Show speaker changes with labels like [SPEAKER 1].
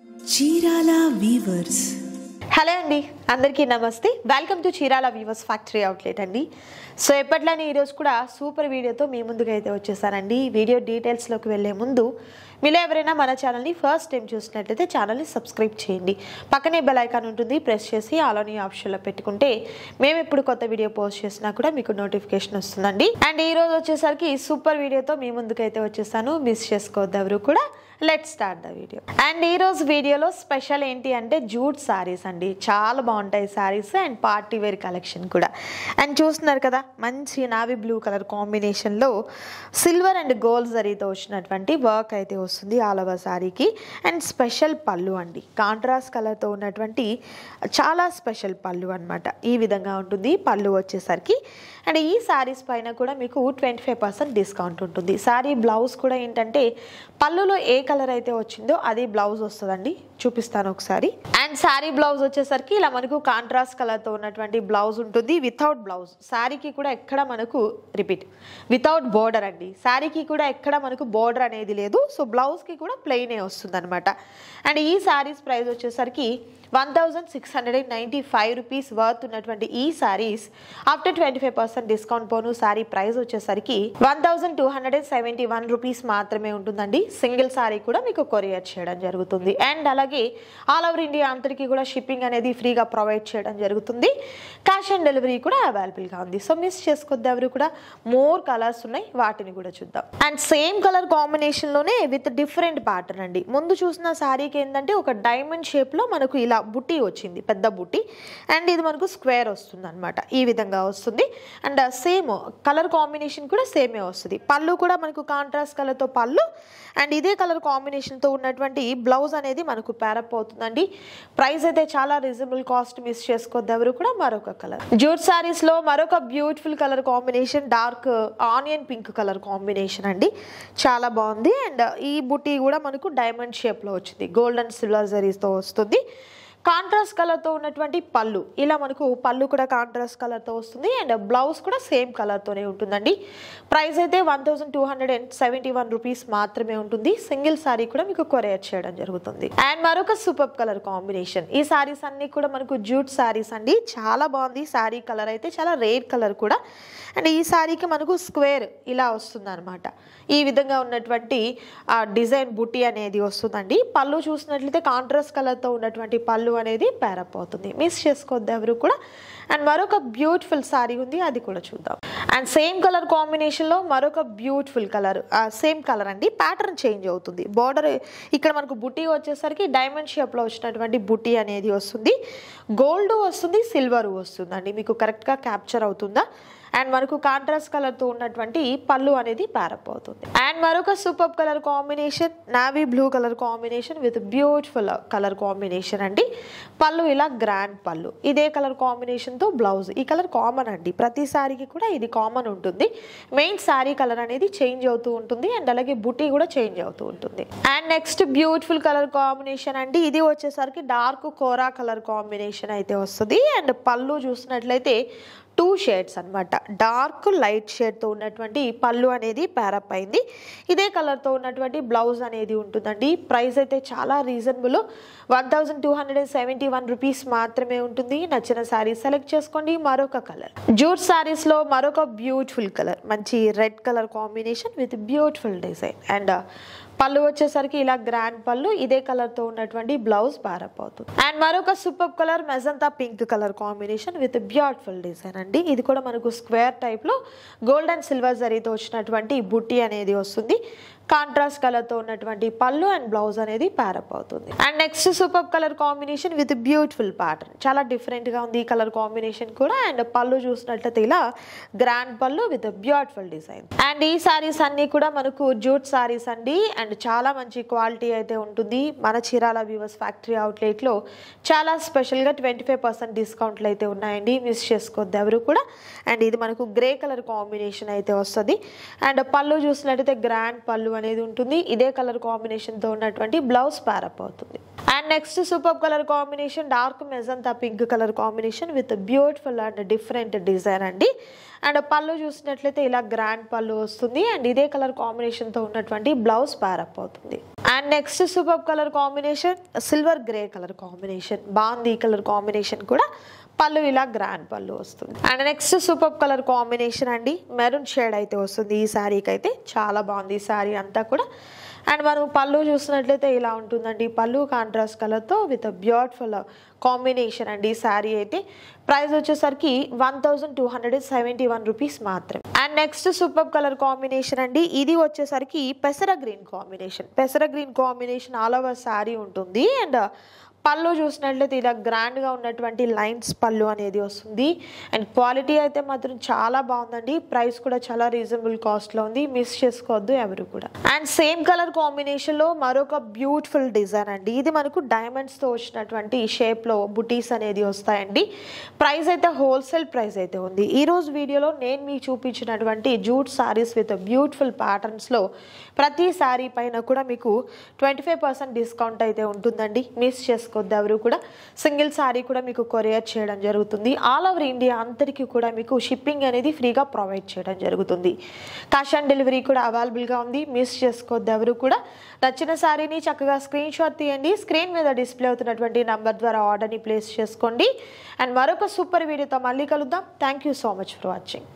[SPEAKER 1] Chirala weavers.
[SPEAKER 2] Hello అండి, అందరికీ నమస్తే. Welcome to Chirala weavers factory outlet అండి. సో ఎప్పట్లానే ఈరోజు కూడా సూపర్ వీడియోతో మీ ముందుకు అయితే వచ్చేసానండి. వీడియో డీటెయిల్స్లోకి వెళ్ళే ముందు మీలో ఎవరైనా మన ఛానల్ని ఫస్ట్ టైం చూసినట్లయితే ఛానల్ని సబ్స్క్రైబ్ చేయండి. పక్కనే బెల్ ఐకాన్ ఉంటుంది, ప్రెస్ చేసి ఆల్ ఆన్ ఆప్షన్లో పెట్టుకుంటే మేము ఎప్పుడు కొత్త వీడియో పోస్ట్ చేసినా కూడా మీకు నోటిఫికేషన్ వస్తుందండి. అండ్ ఈరోజు వచ్చేసరికి సూపర్ వీడియోతో మీ ముందుకు అయితే వచ్చేసాను, మిస్ చేసుకోవద్దు ఎవరు కూడా. Let's start the video. And ఈరోజు వీడియోలో స్పెషల్ ఏంటి అంటే జూట్ శారీస్ అండి. చాలా బాగుంటాయి saris and party wear collection కూడా. అండ్ చూస్తున్నారు కదా, మంచి నావీ బ్లూ కలర్ కాంబినేషన్లో సిల్వర్ అండ్ గోల్డ్ జరీతో వచ్చినటువంటి వర్క్ అయితే వస్తుంది ఆల్ ఓవర్ శారీకి. అండ్ స్పెషల్ పళ్ళు అండి, కాంట్రాస్ట్ కలర్తో ఉన్నటువంటి చాలా స్పెషల్ పళ్ళు అనమాట. ఈ విధంగా ఉంటుంది పళ్ళు వచ్చేసరికి. అండ్ ఈ శారీస్ పైన కూడా మీకు 25% డిస్కౌంట్ ఉంటుంది. శారీ బ్లౌజ్ కూడా ఏంటంటే పళ్ళులో ఏ కలర్ అయితే వచ్చిందో అది బ్లౌజ్ వస్తుందండి, చూపిస్తాను ఒకసారి. అండ్ శారీ బ్లౌజ్ వచ్చేసరికి ఇలా మనకు కాంట్రాస్ట్ కలర్తో ఉన్నటువంటి బ్లౌజ్ ఉంటుంది వితౌట్ బ్లౌజ్. శారీకి కూడా ఎక్కడ మనకు వితౌట్ బోర్డర్ అండి. శారీకి కూడా ఎక్కడ మనకు బోర్డర్ అనేది లేదు. సో బ్లౌజ్కి కూడా ప్లెయినే వస్తుంది అనమాట. అండ్ ఈ శారీస్ ప్రైస్ వచ్చేసరికి 1695 రూపీస్ వర్త్ ఉన్నటువంటి ఈ శారీస్ ఆఫ్టర్ 25% డిస్కౌంట్ పోను శారీ ప్రైస్ వచ్చేసరికి 1271 రూపీస్ మాత్రమే ఉంటుందండి. సింగిల్ శారీ కూడా మీకు కొరియర్ చేయడం జరుగుతుంది. అండ్ అలాగే ఆల్ ఓవర్ ఇండియా అంతటికి కూడా షిప్పింగ్ అనేది ఫ్రీగా ప్రొవైడ్ చేయడం జరుగుతుంది. క్యాష్ ఆన్ డెలివరీ కూడా అవైలబుల్గా ఉంది. సో మిస్ చేసుకోవద్దు ఎవరు కూడా. మోర్ కలర్స్ ఉన్నాయి, వాటిని కూడా చూద్దాం. అండ్ సేమ్ కలర్ కాంబినేషన్లోనే విత్ డిఫరెంట్ ప్యాటర్న్ అండి. ముందు చూసిన శారీకి ఏంటంటే ఒక డైమండ్ షేప్లో మనకు ఇలా బుట్టి వచ్చింది, పెద్ద బుట్టి. అండ్ ఇది మనకు స్క్వేర్ వస్తుంది అనమాట, ఈ విధంగా వస్తుంది. అండ్ సేమ్ కలర్ కాంబినేషన్ కూడా సేమే వస్తుంది. పళ్ళు కూడా మనకు కాంట్రాస్ట్ కలర్తో పళ్ళు అండ్ ఇదే కలర్ కాంబినేషన్తో ఉన్నటువంటి బ్లౌజ్ అనేది మనకు ప్యారప్ అవుతుందండి. ప్రైస్ అయితే చాలా రీజనబుల్ కాస్ట్, మిస్ చేసుకోవద్దు ఎవరు కూడా. మరొక కలర్ జూట్ శారీస్లో మరొక beautiful colour combination, dark onion pink colour combination అండి. చాలా బాగుంది. అండ్ ఈ బుట్టి కూడా మనకు డైమండ్ షేప్లో వచ్చింది, గోల్డ్ అండ్ సిల్వర్ జరీస్తో వస్తుంది. కాంట్రాస్ట్ కలర్తో ఉన్నటువంటి పళ్ళు, ఇలా మనకు పళ్ళు కూడా కాంట్రాస్ట్ కలర్తో వస్తుంది. అండ్ బ్లౌజ్ కూడా సేమ్ కలర్తోనే ఉంటుందండి. ప్రైస్ అయితే 1271 రూపీస్ మాత్రమే ఉంటుంది. సింగిల్ శారీ కూడా మీకు కొరియర్ చేయడం జరుగుతుంది. అండ్ మరొక సూపర్ కలర్ కాంబినేషన్. ఈ శారీస్ అన్ని కూడా మనకు జూట్ శారీస్ అండి. చాలా బాగుంది. శారీ కలర్ అయితే చాలా రేర్ కలర్ కూడా. అండ్ ఈ శారీకి మనకు స్క్వేర్ ఇలా వస్తుంది అనమాట. ఈ విధంగా ఉన్నటువంటి డిజైన్ బుట్టి అనేది వస్తుందండి. పళ్ళు చూసినట్లయితే కాంట్రాస్ట్ కలర్తో ఉన్నటువంటి పళ్ళు అనేది ప్యారప్ అవుతుంది. మిస్ చేసుకోవద్దు ఎవరు కూడా. అండ్ మరొక బ్యూటిఫుల్ శారీ ఉంది, అది కూడా చూద్దాం. అండ్ సేమ్ కలర్ కాంబినేషన్లో మరొక బ్యూటిఫుల్ కలర్, సేమ్ కలర్ అండి, ప్యాటర్న్ చేంజ్ అవుతుంది. బార్డర్ ఇక్కడ మనకు బుట్టి వచ్చేసరికి డైమండ్ షేప్లో వచ్చినటువంటి బుట్టి అనేది వస్తుంది. గోల్డ్ వస్తుంది, సిల్వర్ వస్తుందండి. మీకు కరెక్ట్గా క్యాప్చర్ అవుతుందా? అండ్ మనకు కాంట్రాస్ట్ కలర్తో ఉన్నటువంటి పళ్ళు అనేది ప్యారప్ అవుతుంది. అండ్ మరొక super colour combination, navy blue colour combination with beautiful colour combination అండి. పళ్ళు ఇలా గ్రాండ్ పళ్ళు, ఇదే కలర్ కాంబినేషన్తో బ్లౌజ్. ఈ కలర్ కామన్ అండి, ప్రతి శారీకి కూడా ఇది కామన్ ఉంటుంది. మెయిన్ శారీ కలర్ అనేది చేంజ్ అవుతూ ఉంటుంది. అండ్ అలాగే బుట్టి కూడా చేంజ్ అవుతూ ఉంటుంది. And next beautiful colour combination అండి. ఇది వచ్చేసరికి డార్క్ కోరా కలర్ కాంబినేషన్ అయితే వస్తుంది. అండ్ పళ్ళు చూసినట్లయితే 2 షేడ్స్ అనమాట, డార్క్ లైట్ షేడ్తో ఉన్నటువంటి పళ్ళు అనేది ప్యారప్ అయింది. ఇదే కలర్తో ఉన్నటువంటి బ్లౌజ్ అనేది ఉంటుందండి. ప్రైస్ అయితే చాలా రీజనబుల్, 1271 రూపీస్ మాత్రమే ఉంటుంది. నచ్చిన శారీ సెలెక్ట్ చేసుకోండి. మరొక కలర్ జూట్ శారీస్లో మరొక బ్యూటిఫుల్ కలర్, మంచి red colour combination with beautiful design. And పళ్ళు వచ్చేసరికి ఇలా గ్రాండ్ పళ్ళు, ఇదే కలర్తో ఉన్నటువంటి బ్లౌజ్ ప్యారప్ అవుతుంది. అండ్ మరొక super colour magenta pink colour combination with beautiful design అండి. ఇది కూడా మనకు స్క్వేర్ టైప్లో గోల్డ్ అండ్ సిల్వర్ జరీతో వచ్చినటువంటి బుట్టి అనేది వస్తుంది. కాంట్రాస్ట్ కలర్తో ఉన్నటువంటి పళ్ళు అండ్ బ్లౌజ్ అనేది ప్యారప్ అవుతుంది. And next super colour combination with beautiful pattern, చాలా డిఫరెంట్గా ఉంది ఈ కలర్ కాంబినేషన్ కూడా. అండ్ పళ్ళు చూసినట్లయితే ఇలా గ్రాండ్ పళ్ళు విత్ బ్యూటిఫుల్ డిజైన్. అండ్ ఈ శారీస్ అన్ని కూడా మనకు జూట్ శారీస్ అండి. అండ్ చాలా మంచి క్వాలిటీ అయితే ఉంటుంది. మన చీరాల వీవర్స్ ఫ్యాక్టరీ అవుట్లెట్లో చాలా స్పెషల్గా 25% డిస్కౌంట్లు అయితే ఉన్నాయండి, మిస్ చేసుకోవద్దు ఎవరు కూడా. అండ్ ఇది మనకు గ్రే కలర్ కాంబినేషన్ అయితే వస్తుంది. అండ్ పళ్ళు చూసినట్లయితే గ్రాండ్ పళ్ళు అనేది ఉంటుంది. ఇదే కలర్ కాంబినేషన్తో ఉన్నటువంటి బ్లౌజ్ ప్యారప్ అవుతుంది. And next super colour combination, dark magenta pink colour combination with beautiful and different design అండి. అండ్ పళ్ళు చూసినట్లయితే ఇలా గ్రాండ్ పళ్ళు వస్తుంది అండ్ ఇదే కలర్ కాంబినేషన్తో ఉన్నటువంటి బ్లౌజ్ ప్యారప్ అవుతుంది. And next super colour combination silver grey colour combination బాగుంది. ఈ కలర్ కాంబినేషన్ కూడా పళ్ళు ఇలా గ్రాండ్ పళ్ళు వస్తుంది. And next super colour combination అండి మెరూన్ షేడ్ అయితే వస్తుంది. ఈ శారీకి అయితే చాలా బాగుంది ఈ శారీ అంతా కూడా. అండ్ మనం పళ్ళు చూసినట్లయితే ఇలా ఉంటుందండి. పళ్ళు కాంట్రాస్ట్ కలర్తో విత్ బ్యూటిఫుల్ కాంబినేషన్ అండి. ఈ శారీ అయితే ప్రైస్ వచ్చేసరికి 1271 రూపీస్ మాత్రమే. And next super colour combination అండి. ఇది వచ్చేసరికి పెసర గ్రీన్ కాంబినేషన్. పెసర green combination all over sari ఉంటుంది. అండ్ పళ్ళు చూసినట్లయితే ఇలా గ్రాండ్గా ఉన్నటువంటి లైన్స్ పళ్ళు అనేది వస్తుంది. అండ్ క్వాలిటీ అయితే మాత్రం చాలా బాగుందండి. ప్రైస్ కూడా చాలా రీజనబుల్ కాస్ట్లో ఉంది. మిస్ చేసుకోవద్దు ఎవరు కూడా. అండ్ సేమ్ కలర్ కాంబినేషన్లో మరొక బ్యూటిఫుల్ డిజైన్ అండి. ఇది మనకు డైమండ్స్తో వచ్చినటువంటి షేప్లో బుటీస్ అనేది వస్తాయండి. ప్రైస్ అయితే హోల్సేల్ ప్రైస్ అయితే ఉంది. ఈరోజు వీడియోలో నేను మీకు చూపించినటువంటి జూట్ సారీస్ విత్ బ్యూటిఫుల్ ప్యాటర్న్స్లో ప్రతి శారీ పైన కూడా మీకు 25% డిస్కౌంట్ అయితే ఉంటుందండి. మిస్ చేసుకోవద్దు ఎవరు కూడా. సింగిల్ శారీ కూడా మీకు కొరియర్ చేయడం జరుగుతుంది. ఆల్ ఓవర్ ఇండియా అంతటికీ కూడా మీకు షిప్పింగ్ అనేది ఫ్రీగా ప్రొవైడ్ చేయడం జరుగుతుంది. క్యాష్ ఆన్ డెలివరీ కూడా అవైలబుల్గా ఉంది. మిస్ చేసుకోవద్దు ఎవరు కూడా. నచ్చిన శారీని చక్కగా స్క్రీన్ షాట్ తీయండి. స్క్రీన్ మీద డిస్ప్లే అవుతున్నటువంటి నంబర్ ద్వారా ఆర్డర్ని ప్లేస్ చేసుకోండి. అండ్ మరొక సూపర్ వీడియోతో మళ్ళీ కలుద్దాం. Thank you so much for watching.